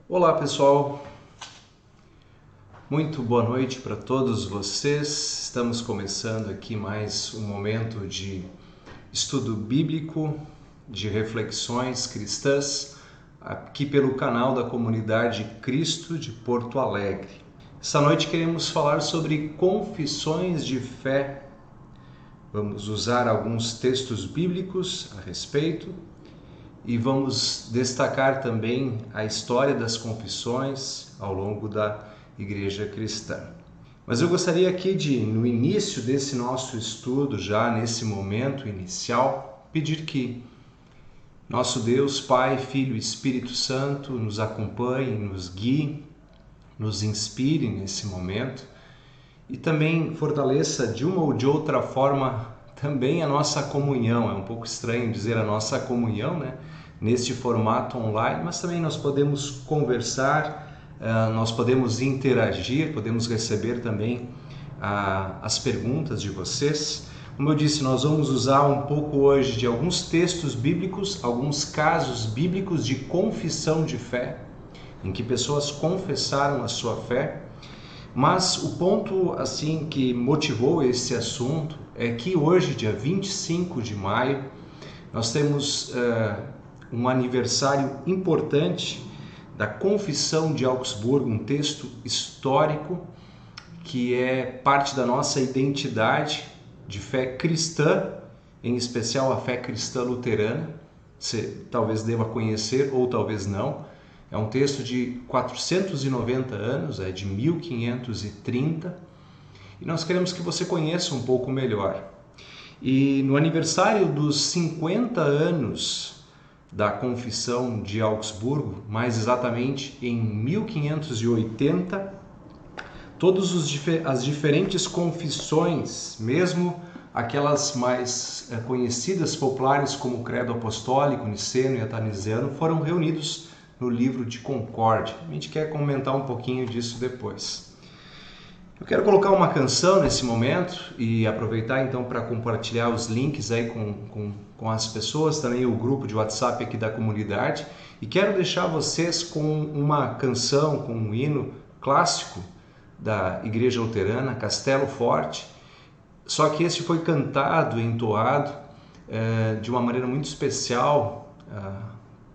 Olá pessoal, muito boa noite para todos vocês. Estamos começando aqui mais um momento de estudo bíblico, de reflexões cristãs, aqui pelo canal da Comunidade Cristo de Porto Alegre. Essa noite queremos falar sobre confissões de fé. Vamos usar alguns textos bíblicos a respeito e vamos destacar também a história das confissões ao longo da Igreja Cristã. Mas eu gostaria aqui de, no início desse nosso estudo, já nesse momento inicial, pedir que nosso Deus, Pai, Filho e Espírito Santo nos acompanhe, nos guie, nos inspire nesse momento e também fortaleça de uma ou de outra forma também a nossa comunhão. É um pouco estranho dizer a nossa comunhão, né? Neste formato online, mas também nós podemos conversar, nós podemos interagir, podemos receber também as perguntas de vocês. Como eu disse, nós vamos usar um pouco hoje de alguns textos bíblicos, alguns casos bíblicos de confissão de fé, em que pessoas confessaram a sua fé. Mas o ponto assim que motivou esse assunto é que hoje, dia 25 de maio, nós temos um aniversário importante da Confissão de Augsburgo, um texto histórico que é parte da nossa identidade de fé cristã, em especial a fé cristã luterana. Você talvez deva conhecer ou talvez não. É um texto de 490 anos, é de 1530, e nós queremos que você conheça um pouco melhor. E no aniversário dos 50 anos da Confissão de Augsburgo, mais exatamente em 1580, todas as diferentes confissões, mesmo aquelas mais conhecidas, populares, como o Credo Apostólico, Niceno e Atanasiano, foram reunidos no livro de Concórdia. A gente quer comentar um pouquinho disso depois. Eu quero colocar uma canção nesse momento e aproveitar então para compartilhar os links aí com as pessoas, também o grupo de WhatsApp aqui da comunidade, e quero deixar vocês com uma canção, com um hino clássico da Igreja Luterana, Castelo Forte, só que esse foi cantado e entoado de uma maneira muito especial,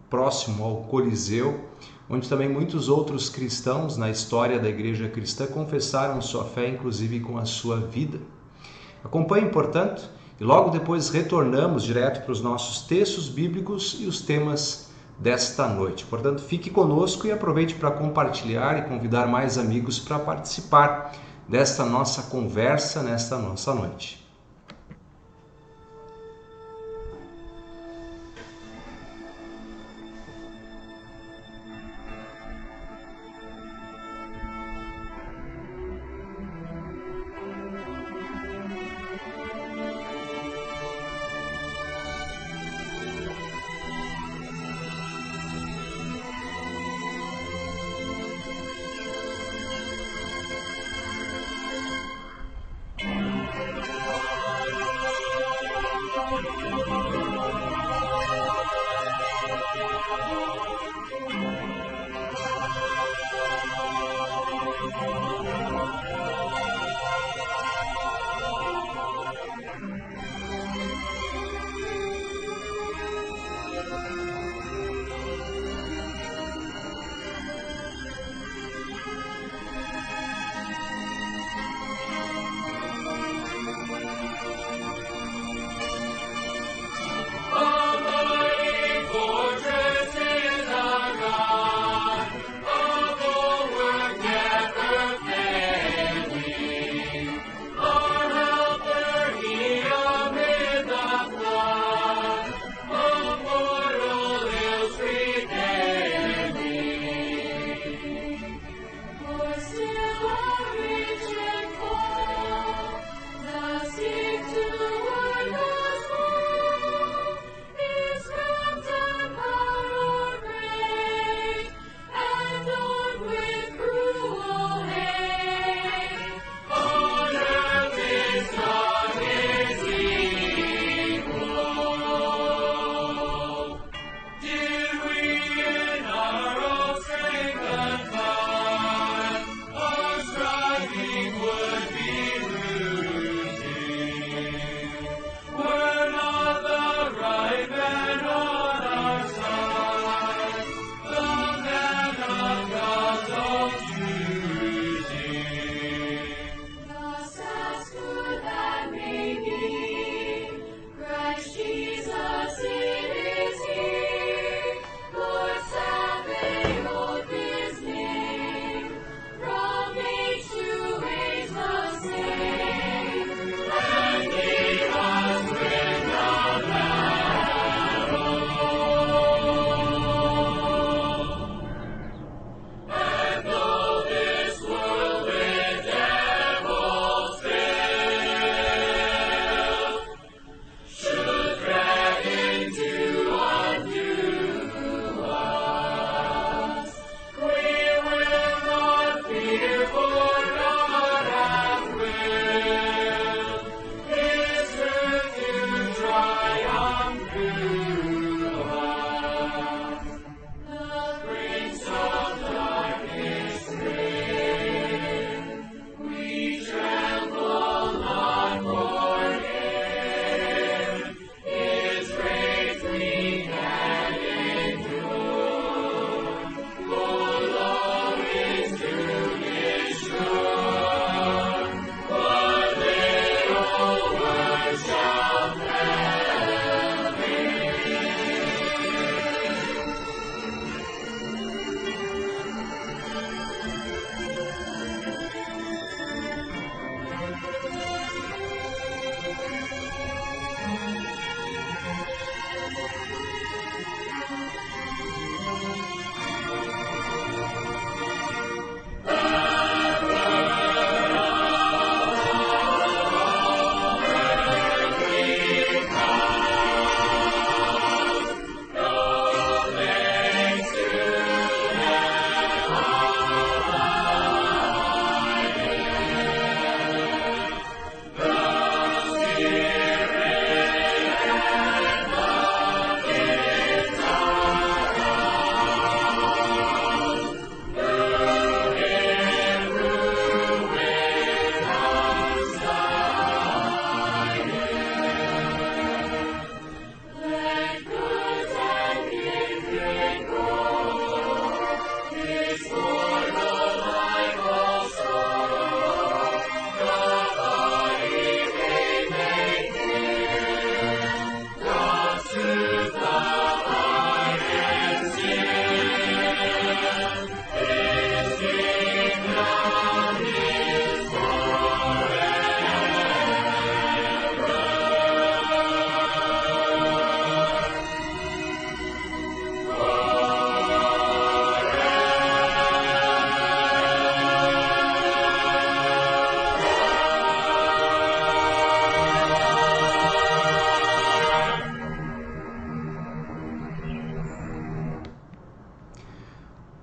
próximo ao Coliseu, onde também muitos outros cristãos na história da Igreja Cristã confessaram sua fé, inclusive com a sua vida. Acompanhe, portanto, e logo depois retornamos direto para os nossos textos bíblicos e os temas desta noite. Portanto, fique conosco e aproveite para compartilhar e convidar mais amigos para participar desta nossa conversa nesta nossa noite.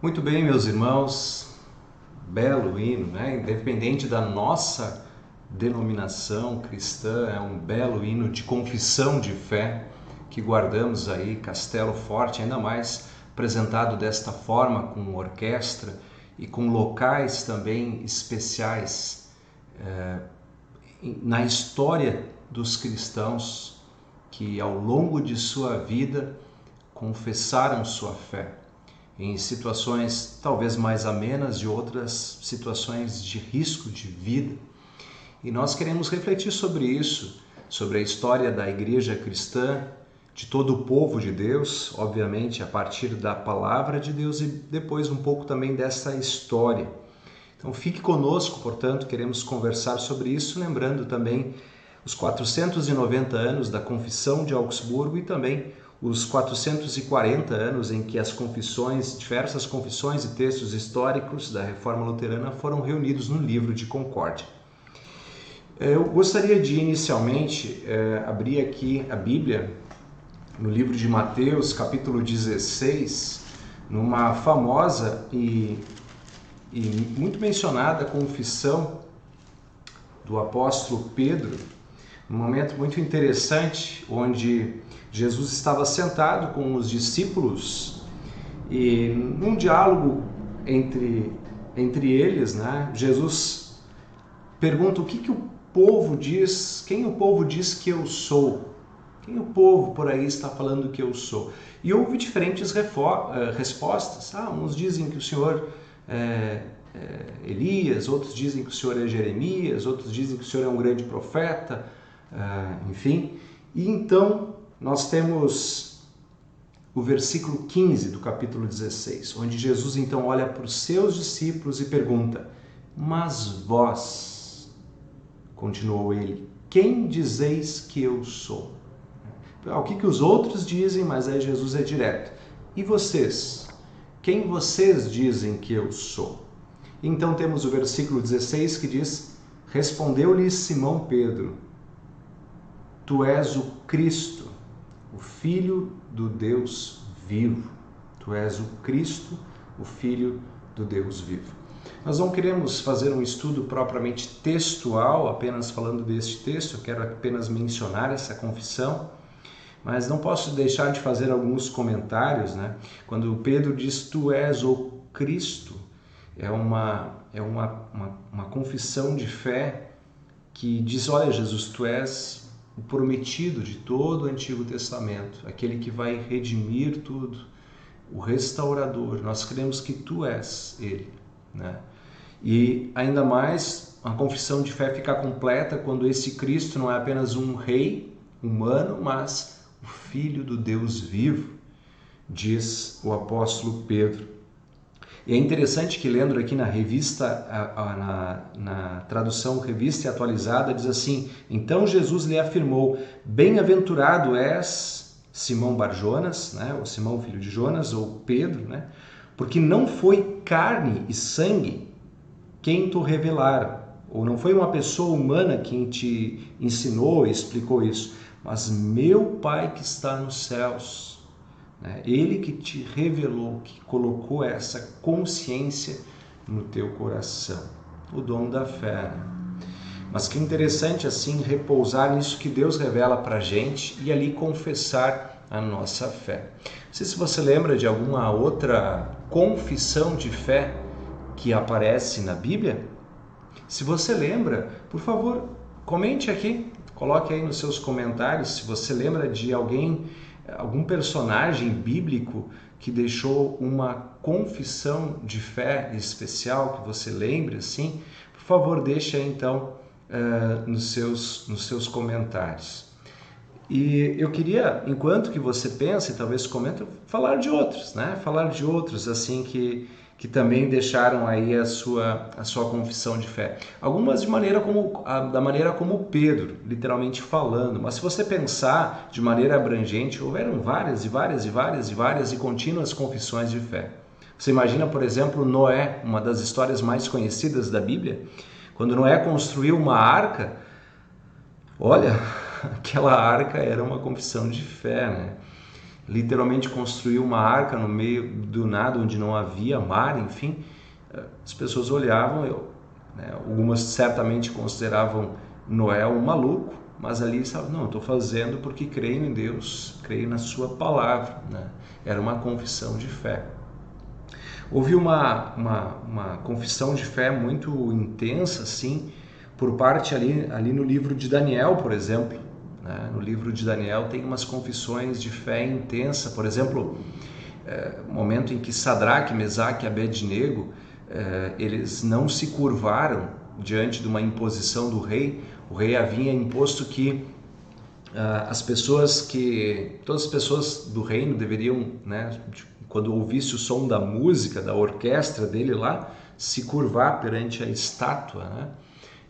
Muito bem, meus irmãos, belo hino, né? Independente da nossa denominação cristã, é um belo hino de confissão de fé que guardamos aí, Castelo Forte, ainda mais apresentado desta forma, com orquestra e com locais também especiais na história dos cristãos que ao longo de sua vida confessaram sua fé em situações talvez mais amenas e outras situações de risco de vida. E nós queremos refletir sobre isso, sobre a história da igreja cristã, de todo o povo de Deus, obviamente a partir da palavra de Deus e depois um pouco também dessa história. Então fique conosco, portanto, queremos conversar sobre isso, lembrando também os 490 anos da Confissão de Augsburgo e também os 440 anos em que as confissões, diversas confissões e textos históricos da Reforma Luterana foram reunidos no livro de Concórdia. Eu gostaria de inicialmente abrir aqui a Bíblia no livro de Mateus, capítulo 16, numa famosa e muito mencionada confissão do apóstolo Pedro, um momento muito interessante onde Jesus estava sentado com os discípulos e num diálogo entre eles, né, Jesus pergunta o que o povo diz, quem o povo diz que eu sou? Quem o povo por aí está falando que eu sou? E houve diferentes respostas. Uns dizem que o Senhor é Elias, outros dizem que o Senhor é Jeremias, outros dizem que o Senhor é um grande profeta, enfim. E então nós temos o versículo 15 do capítulo 16, onde Jesus então olha para os seus discípulos e pergunta: mas vós, continuou ele, quem dizeis que eu sou? O que os outros dizem, mas aí Jesus é direto. E vocês? Quem vocês dizem que eu sou? Então temos o versículo 16 que diz: respondeu-lhe Simão Pedro: tu és o Cristo, o Filho do Deus vivo. Tu és o Cristo, o Filho do Deus vivo. Nós não queremos fazer um estudo propriamente textual, apenas falando deste texto, eu quero apenas mencionar essa confissão, mas não posso deixar de fazer alguns comentários, né? Quando Pedro diz, tu és o Cristo, é uma confissão de fé que diz, olha Jesus, tu és o prometido de todo o Antigo Testamento, aquele que vai redimir tudo, o restaurador. Nós cremos que tu és ele, né? E ainda mais, a confissão de fé fica completa quando esse Cristo não é apenas um rei humano, mas o Filho do Deus vivo, diz o apóstolo Pedro. E é interessante que lendo aqui na revista, na tradução Revista Atualizada, diz assim: então Jesus lhe afirmou, bem-aventurado és Simão Bar-Jonas, né, ou Simão filho de Jonas, ou Pedro, né, porque não foi carne e sangue quem te revelaram, ou não foi uma pessoa humana quem te ensinou e explicou isso, mas meu Pai que está nos céus. Ele que te revelou, que colocou essa consciência no teu coração, o dom da fé, né? Mas que interessante assim repousar nisso que Deus revela para a gente e ali confessar a nossa fé. Não sei se você lembra de alguma outra confissão de fé que aparece na Bíblia. Se você lembra, por favor, comente aqui, coloque aí nos seus comentários se você lembra de algum personagem bíblico que deixou uma confissão de fé especial que você lembre, assim. Por favor, deixe aí então nos seus comentários. E eu queria, enquanto que você pensa e talvez comenta, falar de outros, né? Falar de outros assim que também deixaram aí a sua confissão de fé. Algumas da maneira como Pedro, literalmente falando, mas se você pensar de maneira abrangente, houveram várias e contínuas confissões de fé. Você imagina, por exemplo, Noé, uma das histórias mais conhecidas da Bíblia, quando Noé construiu uma arca, olha, aquela arca era uma confissão de fé, né? literalmente construiu uma arca no meio do nada, onde não havia mar, enfim. As pessoas olhavam, algumas certamente consideravam Noé um maluco, mas ali estavam, não, eu estou fazendo porque creio em Deus, creio na sua palavra, né? Era uma confissão de fé. Houve uma confissão de fé muito intensa, assim, por parte ali no livro de Daniel, por exemplo. Né? No livro de Daniel tem umas confissões de fé intensa, por exemplo, o momento em que Sadraque, Mesaque e Abednego, eles não se curvaram diante de uma imposição do rei. O rei havia imposto que todas as pessoas do reino deveriam, né, quando ouvisse o som da música, da orquestra dele lá, se curvar perante a estátua, né?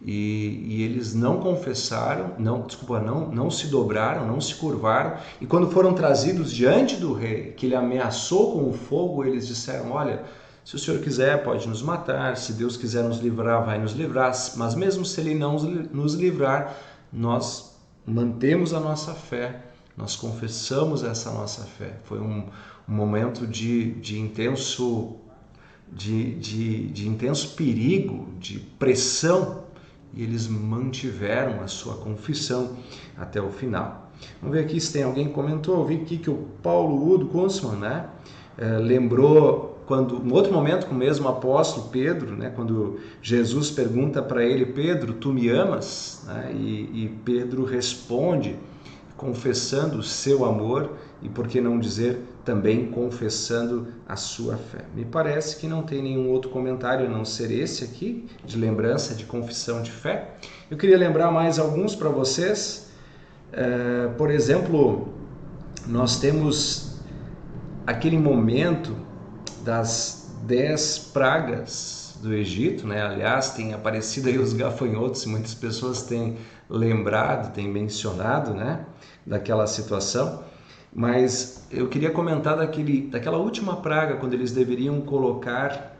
E eles não confessaram, não se dobraram, não se curvaram, e quando foram trazidos diante do rei, que ele ameaçou com o fogo, eles disseram, olha, se o Senhor quiser pode nos matar, se Deus quiser nos livrar, vai nos livrar, mas mesmo se Ele não nos livrar, nós mantemos a nossa fé, nós confessamos essa nossa fé. Foi um momento de intenso perigo, de pressão, e eles mantiveram a sua confissão até o final. Vamos ver aqui se tem alguém que comentou. Eu vi aqui que o Paulo Udo Kunzmann, né, lembrou quando, em outro momento, com o mesmo apóstolo Pedro, né, quando Jesus pergunta para ele, Pedro, tu me amas? Né, e Pedro responde, confessando o seu amor e, por que não dizer, também confessando a sua fé. Me parece que não tem nenhum outro comentário a não ser esse aqui, de lembrança de confissão de fé. Eu queria lembrar mais alguns para vocês. Por exemplo, nós temos aquele momento das 10 pragas do Egito, né? Aliás, tem aparecido aí os gafanhotos, e muitas pessoas têm lembrado, têm mencionado, né, daquela situação. Mas eu queria comentar daquela última praga, quando eles deveriam colocar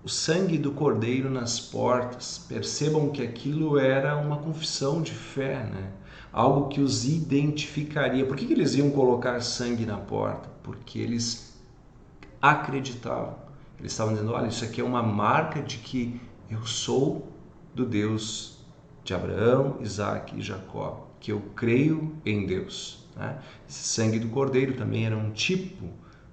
o sangue do cordeiro nas portas. Percebam que aquilo era uma confissão de fé, né? Algo que os identificaria. Por que eles iam colocar sangue na porta? Porque eles acreditavam. Eles estavam dizendo, olha, isso aqui é uma marca de que eu sou do Deus de Abraão, Isaac e Jacó, que eu creio em Deus. Né? Esse sangue do cordeiro também era um tipo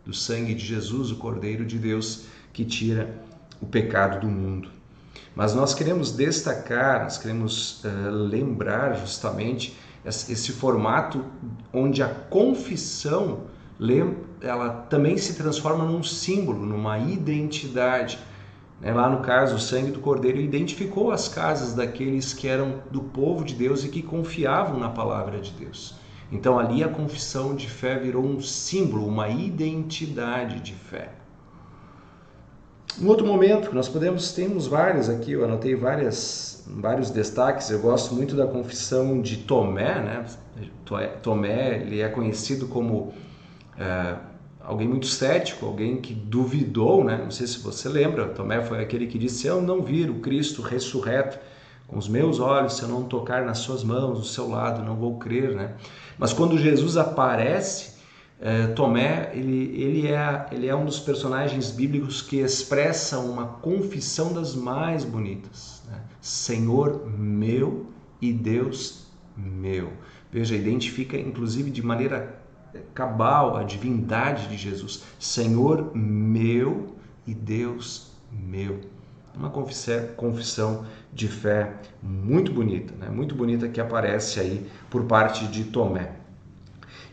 do sangue de Jesus, o Cordeiro de Deus, que tira o pecado do mundo. Mas nós queremos destacar, nós queremos lembrar justamente esse formato onde a confissão, ela também se transforma num símbolo, numa identidade. Lá no caso, o sangue do Cordeiro identificou as casas daqueles que eram do povo de Deus e que confiavam na palavra de Deus. Então ali a confissão de fé virou um símbolo, uma identidade de fé. Um outro momento que nós temos vários aqui, eu anotei vários destaques. Eu gosto muito da confissão de Tomé, né? Tomé, ele é conhecido como alguém muito cético, alguém que duvidou, né? Não sei se você lembra, Tomé foi aquele que disse, se eu não vir o Cristo ressurreto com os meus olhos, se eu não tocar nas suas mãos, do seu lado, não vou crer, né? Mas quando Jesus aparece, Tomé, ele é um dos personagens bíblicos que expressa uma confissão das mais bonitas, né? Senhor meu e Deus meu. Veja, identifica inclusive de maneira cabal a divindade de Jesus. Senhor meu e Deus meu. Uma confissão de fé muito bonita, né? Muito bonita, que aparece aí por parte de Tomé.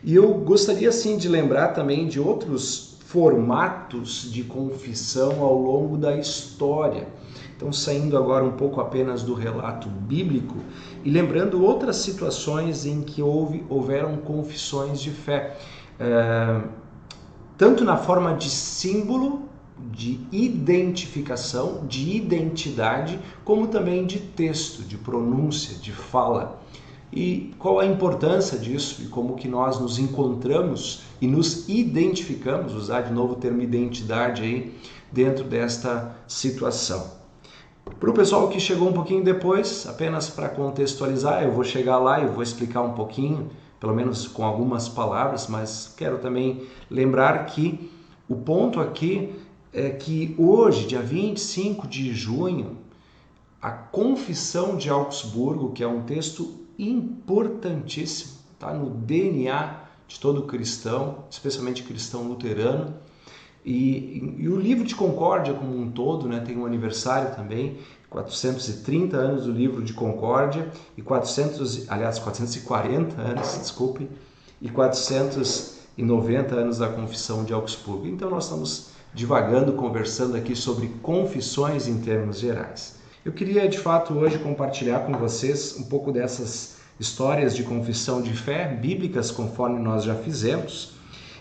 E eu gostaria sim de lembrar também de outros formatos de confissão ao longo da história. Então, saindo agora um pouco apenas do relato bíblico e lembrando outras situações em que houveram confissões de fé, tanto na forma de símbolo, de identificação, de identidade, como também de texto, de pronúncia, de fala. E qual a importância disso e como que nós nos encontramos e nos identificamos, usar de novo o termo identidade aí, dentro desta situação. Para o pessoal que chegou um pouquinho depois, apenas para contextualizar, eu vou chegar lá e vou explicar um pouquinho pelo menos com algumas palavras, mas quero também lembrar que o ponto aqui é que hoje, dia 25 de junho, a Confissão de Augsburgo, que é um texto importantíssimo, está no DNA de todo cristão, especialmente cristão luterano, e o livro de Concórdia como um todo, né, tem um aniversário também, 430 anos do livro de Concórdia, e 440 anos, desculpe, e 490 anos da Confissão de Augsburgo. Então nós estamos divagando, conversando aqui sobre confissões em termos gerais. Eu queria, de fato, hoje compartilhar com vocês um pouco dessas histórias de confissão de fé bíblicas, conforme nós já fizemos.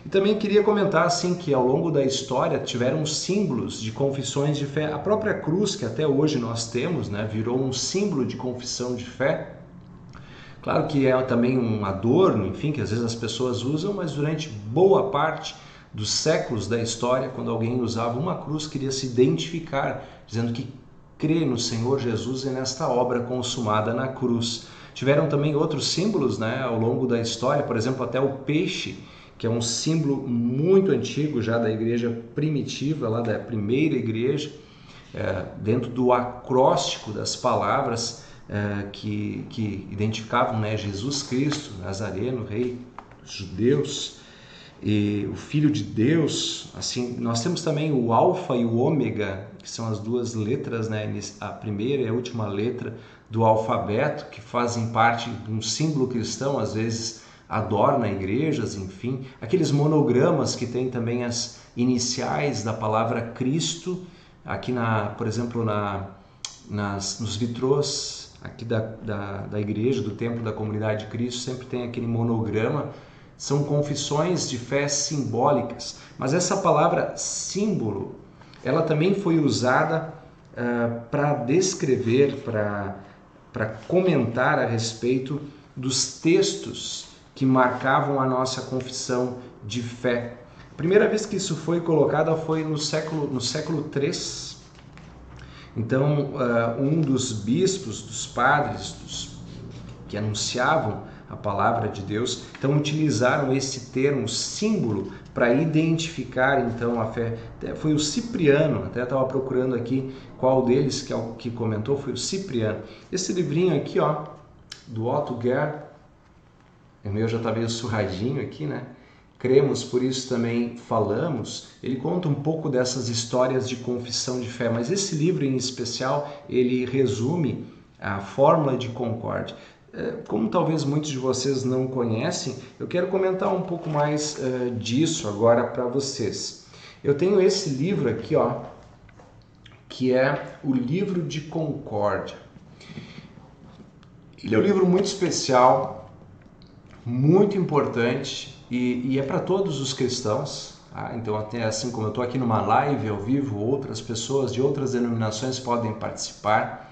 E também queria comentar assim que ao longo da história tiveram símbolos de confissões de fé. A própria cruz, que até hoje nós temos, né, virou um símbolo de confissão de fé. Claro que é também um adorno, enfim, que às vezes as pessoas usam, mas durante boa parte dos séculos da história, quando alguém usava uma cruz, queria se identificar, dizendo que crê no Senhor Jesus e nesta obra consumada na cruz. Tiveram também outros símbolos, né, ao longo da história, por exemplo, até o peixe, que é um símbolo muito antigo já da igreja primitiva, lá da primeira igreja, dentro do acróstico das palavras que identificavam, né, Jesus Cristo, Nazareno, Rei dos Judeus, e o Filho de Deus. Assim, nós temos também o Alfa e o Ômega, que são as duas letras, né, a primeira e a última letra do alfabeto, que fazem parte de um símbolo cristão, às vezes adorna igrejas, enfim. Aqueles monogramas que tem também as iniciais da palavra Cristo, aqui por exemplo, nos vitrôs aqui da igreja, do templo da comunidade de Cristo, sempre tem aquele monograma. São confissões de fé simbólicas, mas essa palavra símbolo, ela também foi usada para descrever, para comentar a respeito dos textos que marcavam a nossa confissão de fé. A primeira vez que isso foi colocado foi no século III. Então, um dos bispos, dos padres, que anunciavam a palavra de Deus, então utilizaram esse termo símbolo para identificar então a fé. Foi o Cipriano, até estava procurando aqui qual deles que comentou, foi o Cipriano. Esse livrinho aqui, ó, do Otto Gerhard, o meu já está meio surradinho aqui, né? Cremos, por isso também falamos. Ele conta um pouco dessas histórias de confissão de fé, mas esse livro em especial, ele resume a fórmula de concórdia. Como talvez muitos de vocês não conhecem, eu quero comentar um pouco mais disso agora para vocês. Eu tenho esse livro aqui, ó, que é o livro de concórdia. Ele é um livro muito especial, muito importante e é para todos os cristãos. Então, até assim como eu estou aqui numa live ao vivo, outras pessoas de outras denominações podem participar.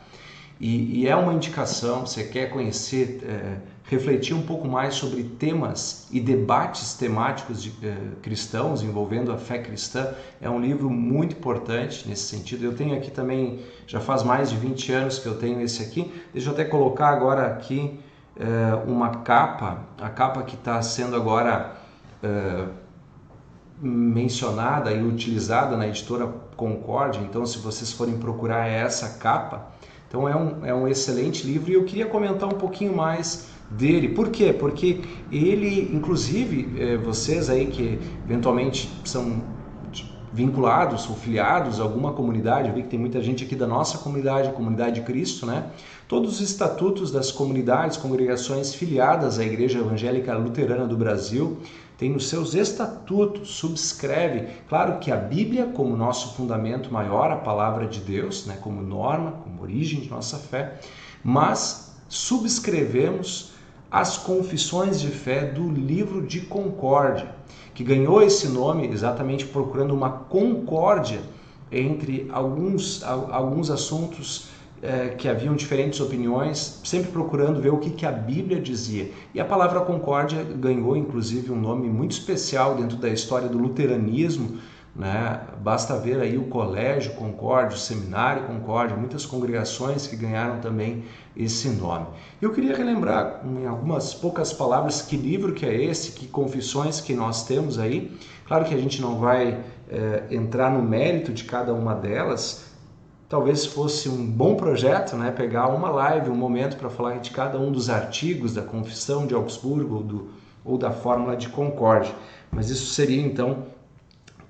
E é uma indicação, você quer conhecer, refletir um pouco mais sobre temas e debates temáticos cristãos envolvendo a fé cristã, é um livro muito importante nesse sentido. Eu tenho aqui também, já faz mais de 20 anos que eu tenho esse aqui. Deixa eu até colocar agora aqui uma capa, a capa que está sendo agora mencionada e utilizada na editora Concórdia. Então, se vocês forem procurar essa capa, então é um excelente livro e eu queria comentar um pouquinho mais dele. Por quê? Porque ele, inclusive, vocês aí que eventualmente são vinculados ou filiados a alguma comunidade, eu vi que tem muita gente aqui da nossa comunidade, Comunidade de Cristo, né? Todos os estatutos das comunidades, congregações filiadas à Igreja Evangélica Luterana do Brasil tem nos seus estatutos, subscreve, claro que a Bíblia como nosso fundamento maior, a palavra de Deus, né, como norma, como origem de nossa fé, mas subscrevemos as confissões de fé do livro de concórdia, que ganhou esse nome exatamente procurando uma concórdia entre alguns assuntos que haviam diferentes opiniões, sempre procurando ver o que a Bíblia dizia. E a palavra concórdia ganhou, inclusive, um nome muito especial dentro da história do luteranismo, né? Basta ver aí o Colégio Concórdia, o Seminário Concórdia, muitas congregações que ganharam também esse nome. Eu queria relembrar em algumas poucas palavras que livro que é esse, que confissões que nós temos aí. Claro que a gente não vai entrar no mérito de cada uma delas. Talvez fosse um bom projeto, né, pegar uma live, um momento para falar de cada um dos artigos da Confissão de Augsburgo ou da Fórmula de Concórdia. Mas isso seria então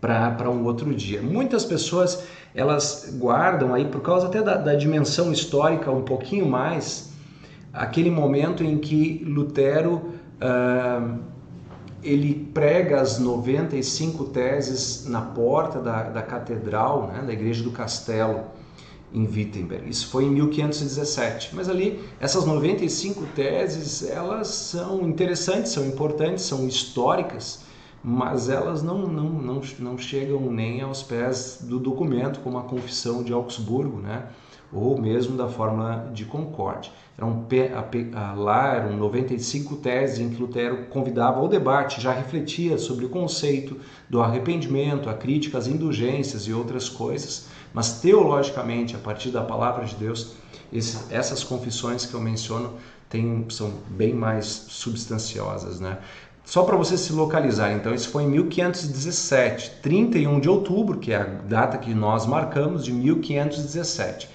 para um outro dia. Muitas pessoas elas guardam aí, por causa até da dimensão histórica um pouquinho mais, aquele momento em que Lutero ele prega as 95 teses na porta da catedral, né, da Igreja do Castelo, em Wittenberg. Isso foi em 1517. Mas ali, essas 95 teses, elas são interessantes, são importantes, são históricas, mas elas não chegam nem aos pés do documento, como a Confissão de Augsburgo, né? Ou mesmo da Fórmula de Concórdia. Eram 95 teses em que Lutero convidava ao debate, já refletia sobre o conceito do arrependimento, a crítica às indulgências e outras coisas, mas teologicamente, a partir da palavra de Deus, essas confissões que eu menciono são bem mais substanciosas, né? Só para você se localizar, então, isso foi em 1517, 31 de outubro, que é a data que nós marcamos, de 1517.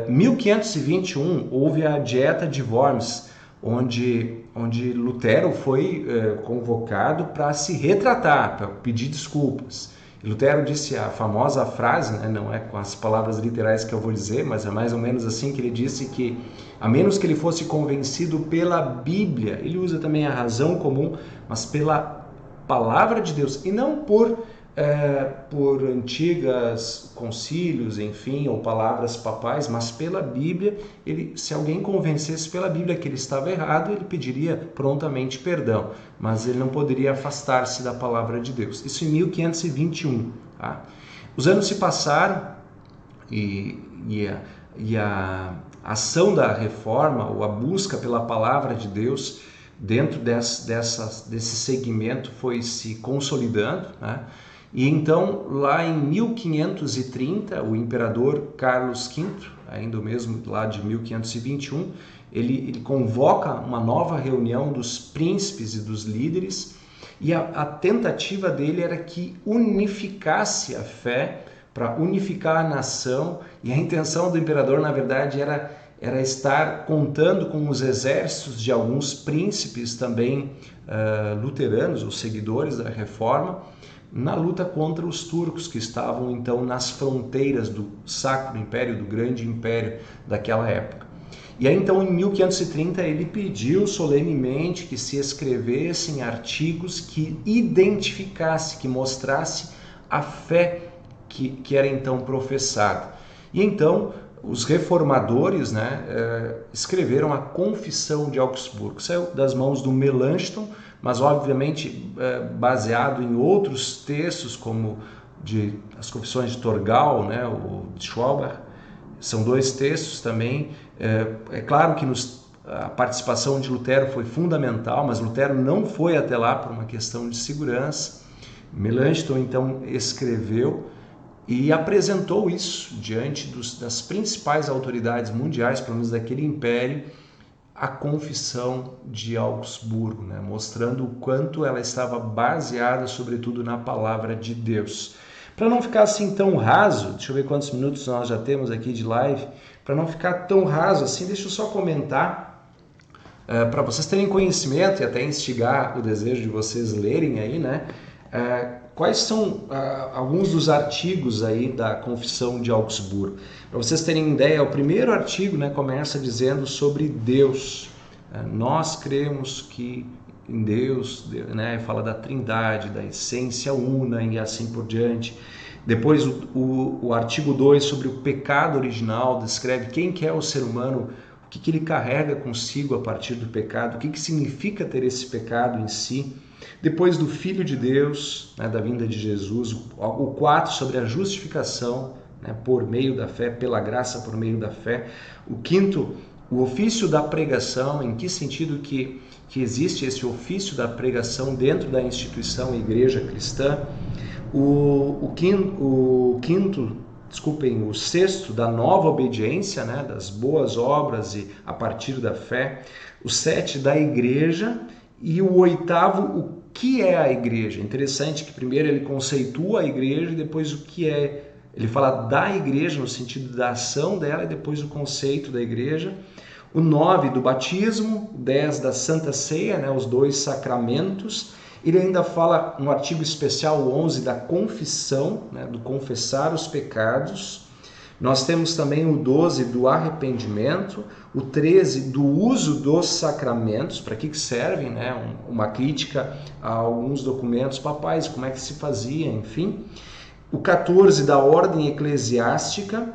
1521 houve a Dieta de Worms, onde Lutero foi convocado para se retratar, para pedir desculpas. E Lutero disse a famosa frase, né, não é com as palavras literais que eu vou dizer, mas é mais ou menos assim que ele disse, que a menos que ele fosse convencido pela Bíblia, ele usa também a razão comum, mas pela palavra de Deus, e não por antigas concílios, enfim, ou palavras papais, mas pela Bíblia. Se alguém convencesse pela Bíblia que ele estava errado, ele pediria prontamente perdão, mas ele não poderia afastar-se da palavra de Deus. Isso em 1521. Tá? Os anos se passaram e a ação da reforma, ou a busca pela palavra de Deus dentro desse segmento foi se consolidando, né? E então, lá em 1530, o imperador Carlos V, ainda o mesmo lá de 1521, ele convoca uma nova reunião dos príncipes e dos líderes, e a tentativa dele era que unificasse a fé, para unificar a nação, e a intenção do imperador, na verdade, era estar contando com os exércitos de alguns príncipes também luteranos, ou seguidores da reforma, na luta contra os turcos, que estavam então nas fronteiras do Sacro Império, do Grande Império daquela época. E aí então em 1530 ele pediu solenemente que se escrevessem artigos que identificasse, que mostrasse a fé que era então professada. E então os reformadores, né, escreveram a Confissão de Augsburgo. Saiu das mãos do Melanchthon, mas obviamente baseado em outros textos, como as Confissões de Torgau, né, ou de Schwalbach. São dois textos também. É claro que a participação de Lutero foi fundamental, mas Lutero não foi até lá por uma questão de segurança. Melanchthon então escreveu e apresentou isso diante das principais autoridades mundiais, pelo menos daquele império, a Confissão de Augsburgo, né? Mostrando o quanto ela estava baseada, sobretudo, na palavra de Deus. Para não ficar assim tão raso, deixa eu ver quantos minutos nós já temos aqui de live, para não ficar tão raso assim, deixa eu só comentar, para vocês terem conhecimento e até instigar o desejo de vocês lerem aí, né? Quais são alguns dos artigos aí da Confissão de Augsburgo? Para vocês terem ideia, o primeiro artigo, né, começa dizendo sobre Deus. Nós cremos que em Deus, né, fala da Trindade, da essência una e assim por diante. Depois o artigo 2 sobre o pecado original, descreve quem que é o ser humano, o que ele carrega consigo a partir do pecado, o que significa ter esse pecado em si. Depois do Filho de Deus, né, da vinda de Jesus, o 4 sobre a justificação, né, por meio da fé, pela graça por meio da fé. O 5, o ofício da pregação, em que sentido que existe esse ofício da pregação dentro da instituição Igreja Cristã. O sexto da nova obediência, né, das boas obras e a partir da fé. O 7 da igreja e o 8º, o que é a igreja. Interessante que primeiro ele conceitua a igreja e depois o que é. Ele fala da igreja no sentido da ação dela e depois o conceito da igreja. O 9 do batismo, o 10 da Santa Ceia, né, os 2 sacramentos. Ele ainda fala no artigo especial 11 da confissão, né, do confessar os pecados. Nós temos também o 12 do arrependimento, o 13 do uso dos sacramentos, para que servem, né? Uma crítica a alguns documentos papais, como é que se fazia, enfim. O 14 da ordem eclesiástica,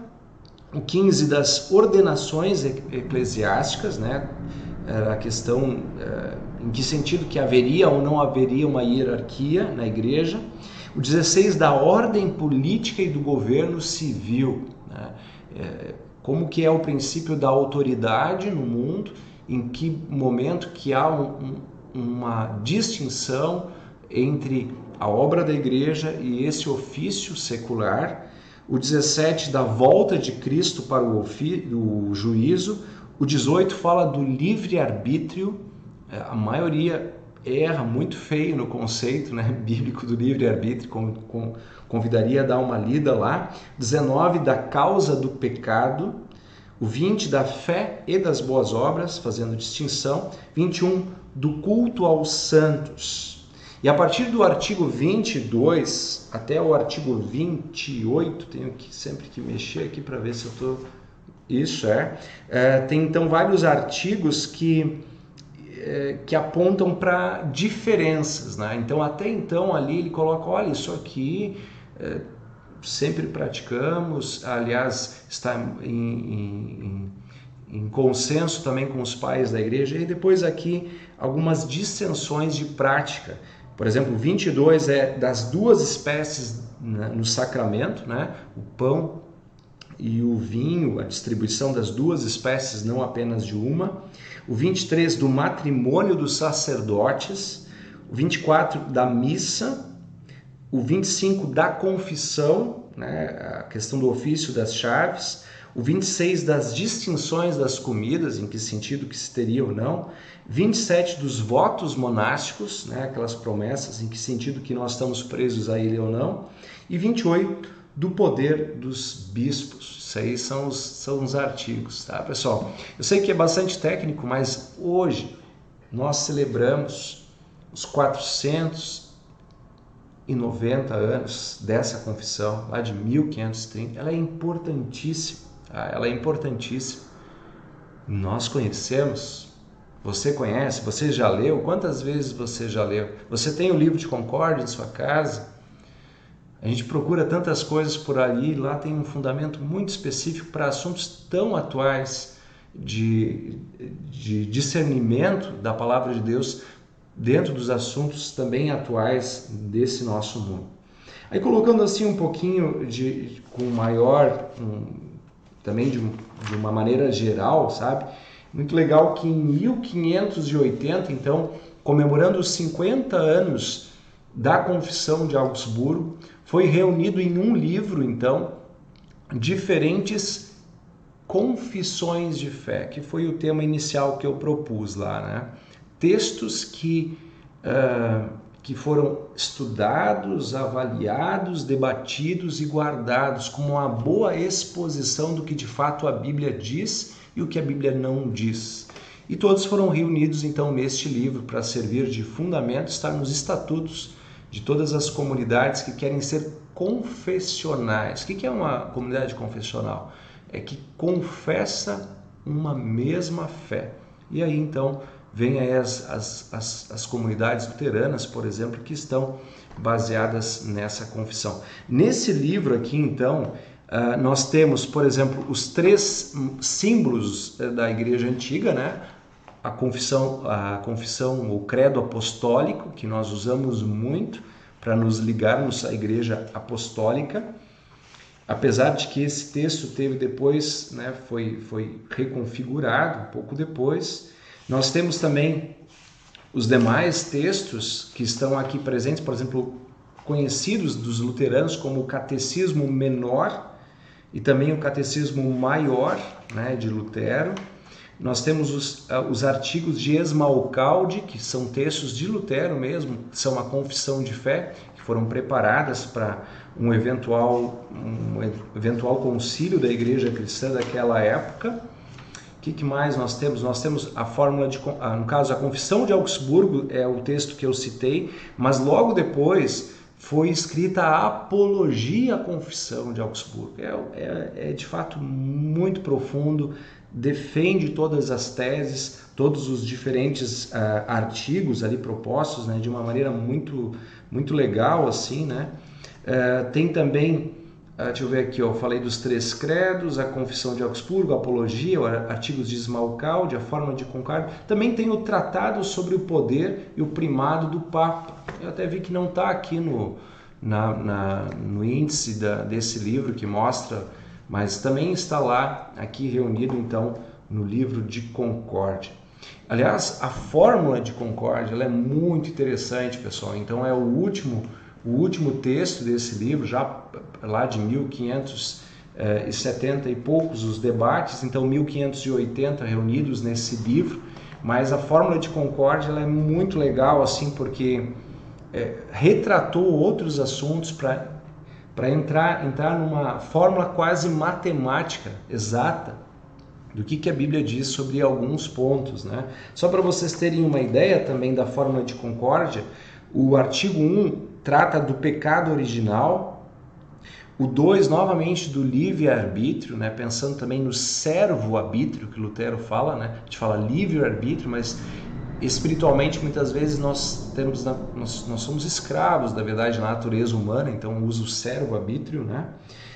o 15 das ordenações eclesiásticas, né? A questão em que sentido que haveria ou não haveria uma hierarquia na igreja. O 16 da ordem política e do governo civil, né? Como que é o princípio da autoridade no mundo, em que momento que há uma distinção entre a obra da igreja e esse ofício secular. O 17 da volta de Cristo para o juízo. O 18 fala do livre-arbítrio. A maioria erra muito feio no conceito, né, bíblico do livre-arbítrio, convidaria a dar uma lida lá. 19 da causa do pecado. O 20 da fé e das boas obras, fazendo distinção. 21 do culto aos santos. E a partir do artigo 22 até o artigo 28, tenho sempre que mexer aqui para ver se eu estou... Isso tem então vários artigos que apontam para diferenças, né? Então até então ali ele coloca, olha, isso aqui sempre praticamos, aliás está em consenso também com os pais da igreja, e depois aqui algumas dissensões de prática. Por exemplo, 22 é das 2 espécies, né, no sacramento, né? O pão e o vinho, a distribuição das 2 espécies, não apenas de uma. O 23 do matrimônio dos sacerdotes. O 24 da missa. O 25 da confissão, né, a questão do ofício das chaves. O 26 das distinções das comidas, em que sentido que se teria ou não. 27 dos votos monásticos, né, aquelas promessas, em que sentido que nós estamos presos a ele ou não. E 28 do poder dos bispos. Isso aí são os artigos, tá, pessoal? Eu sei que é bastante técnico, mas hoje nós celebramos os 490 anos dessa confissão, lá de 1530. Ela é importantíssima, tá? Ela é importantíssima. Nós conhecemos, você conhece, você já leu? Quantas vezes você já leu? Você tem o livro de Concórdia em sua casa? A gente procura tantas coisas por ali, lá tem um fundamento muito específico para assuntos tão atuais de discernimento da palavra de Deus dentro dos assuntos também atuais desse nosso mundo. Aí colocando assim um pouquinho com maior, também de uma maneira geral, sabe? Muito legal que em 1580, então, comemorando os 50 anos da Confissão de Augsburgo, foi reunido em um livro, então, diferentes confissões de fé, que foi o tema inicial que eu propus lá, né? Textos que foram estudados, avaliados, debatidos e guardados como uma boa exposição do que de fato a Bíblia diz e o que a Bíblia não diz. E todos foram reunidos, então, neste livro para servir de fundamento, estar nos estatutos de todas as comunidades que querem ser confessionais. O que é uma comunidade confessional? É que confessa uma mesma fé. E aí, então, vem aí as comunidades luteranas, por exemplo, que estão baseadas nessa confissão. Nesse livro aqui, então, nós temos, por exemplo, os 3 símbolos da Igreja Antiga, né? A confissão, o credo apostólico, que nós usamos muito para nos ligarmos à Igreja Apostólica, apesar de que esse texto teve depois, né, foi reconfigurado um pouco depois. Nós temos também os demais textos que estão aqui presentes, por exemplo, conhecidos dos luteranos como o Catecismo Menor e também o Catecismo Maior, né, de Lutero. Nós temos os artigos de Esmalcalde, que são textos de Lutero mesmo, que são a confissão de fé, que foram preparadas para um eventual concílio da Igreja Cristã daquela época. O que mais nós temos? Nós temos a fórmula no caso, a Confissão de Augsburgo é o texto que eu citei, mas logo depois foi escrita a Apologia à Confissão de Augsburgo. É de fato muito profundo, defende todas as teses, todos os diferentes artigos ali propostos, né, de uma maneira muito, muito legal, assim, né? Tem também, deixa eu ver aqui, eu falei dos 3 credos, a Confissão de Augsburgo, a Apologia, artigos de Esmalcalde, a Fórmula de Concórdia. Também tem o Tratado sobre o Poder e o Primado do Papa. Eu até vi que não está aqui no índice desse livro que mostra, mas também está lá, aqui reunido então no livro de Concórdia. Aliás, a Fórmula de Concórdia ela é muito interessante, pessoal. Então é o último texto desse livro, já lá de 1570 e poucos os debates, então 1580 reunidos nesse livro. Mas a Fórmula de Concórdia ela é muito legal, assim, porque retratou outros assuntos para entrar numa fórmula quase matemática exata do que a Bíblia diz sobre alguns pontos, né? Só para vocês terem uma ideia também da Fórmula de Concórdia, o artigo 1 trata do pecado original, o 2 novamente do livre-arbítrio, né? Pensando também no servo-arbítrio que Lutero fala, né? A gente fala livre-arbítrio, mas espiritualmente muitas vezes nós somos escravos da verdade na natureza humana, então usa o servo-arbítrio, né?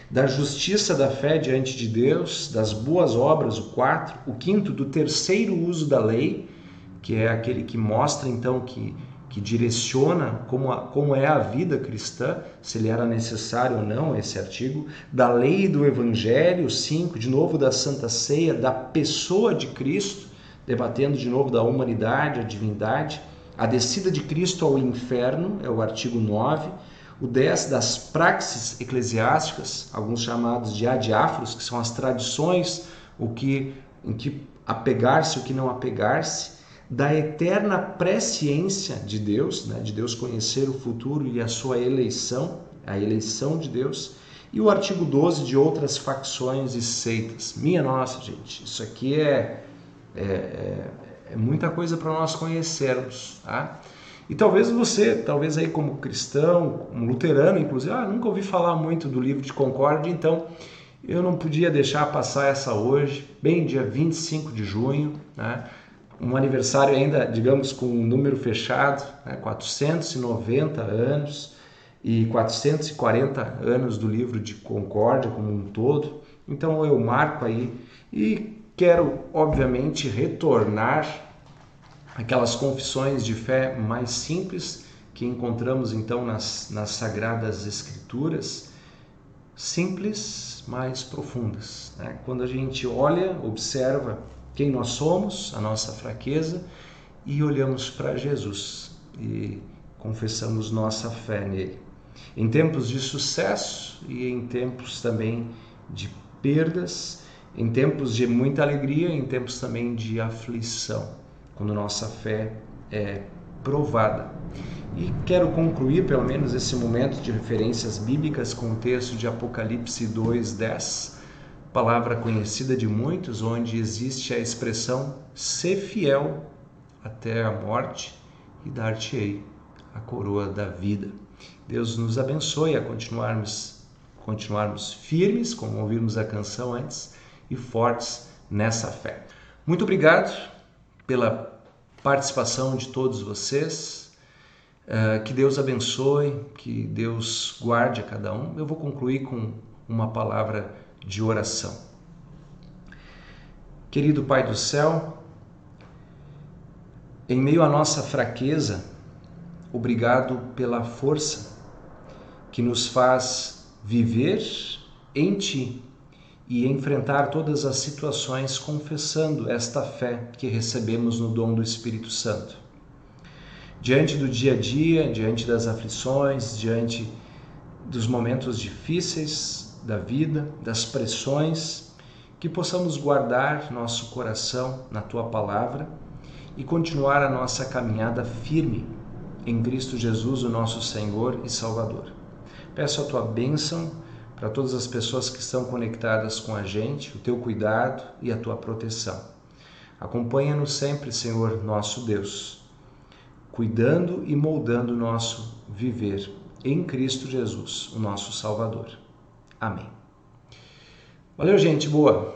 Da justiça da fé diante de Deus, das boas obras, o 4, o 5 do terceiro uso da lei, que é aquele que mostra então que direciona como é a vida cristã, se ele era necessário ou não, esse artigo, da lei do Evangelho, 5, de novo da Santa Ceia, da pessoa de Cristo, debatendo de novo da humanidade, a divindade, a descida de Cristo ao inferno, é o artigo 9, o 10 das praxes eclesiásticas, alguns chamados de adiáforos, que são as tradições, em que apegar-se, o que não apegar-se, da eterna presciência de Deus, né, de Deus conhecer o futuro e a sua eleição, a eleição de Deus, e o artigo 12 de outras facções e seitas. Minha nossa, gente, isso aqui é muita coisa para nós conhecermos, tá? E talvez aí como cristão, como luterano, inclusive, nunca ouvi falar muito do livro de Concórdia, então eu não podia deixar passar essa hoje, bem dia 25 de junho, né? Um aniversário ainda, digamos, com um número fechado, né? 490 anos e 440 anos do livro de Concórdia como um todo. Então eu marco aí e quero, obviamente, retornar aquelas confissões de fé mais simples que encontramos então nas Sagradas Escrituras, simples, mas profundas, né? Quando a gente olha, observa quem nós somos, a nossa fraqueza, e olhamos para Jesus e confessamos nossa fé nele. Em tempos de sucesso e em tempos também de perdas, em tempos de muita alegria, em tempos também de aflição, quando nossa fé é provada. E quero concluir pelo menos esse momento de referências bíblicas com o texto de Apocalipse 2:10, palavra conhecida de muitos, onde existe a expressão "ser fiel até a morte e dar-te-ei a coroa da vida". Deus nos abençoe a continuarmos firmes, como ouvimos a canção antes, e fortes nessa fé. Muito obrigado pela participação de todos vocês. Que Deus abençoe, que Deus guarde a cada um. Eu vou concluir com uma palavra de oração. Querido Pai do céu, em meio à nossa fraqueza, obrigado pela força que nos faz viver em Ti e enfrentar todas as situações confessando esta fé que recebemos no dom do Espírito Santo. diante do dia a dia, diante das aflições, diante dos momentos difíceis da vida, das pressões, que possamos guardar nosso coração na Tua Palavra e continuar a nossa caminhada firme em Cristo Jesus, o nosso Senhor e Salvador. Peço a Tua bênção para todas as pessoas que estão conectadas com a gente, o Teu cuidado e a Tua proteção. Acompanha-nos sempre, Senhor, nosso Deus, cuidando e moldando o nosso viver em Cristo Jesus, o nosso Salvador. Amém. Valeu, gente. Boa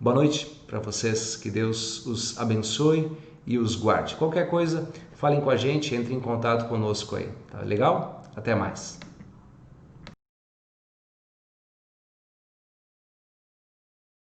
noite para vocês. Que Deus os abençoe e os guarde. Qualquer coisa, falem com a gente, entrem em contato conosco aí. Tá legal? Até mais.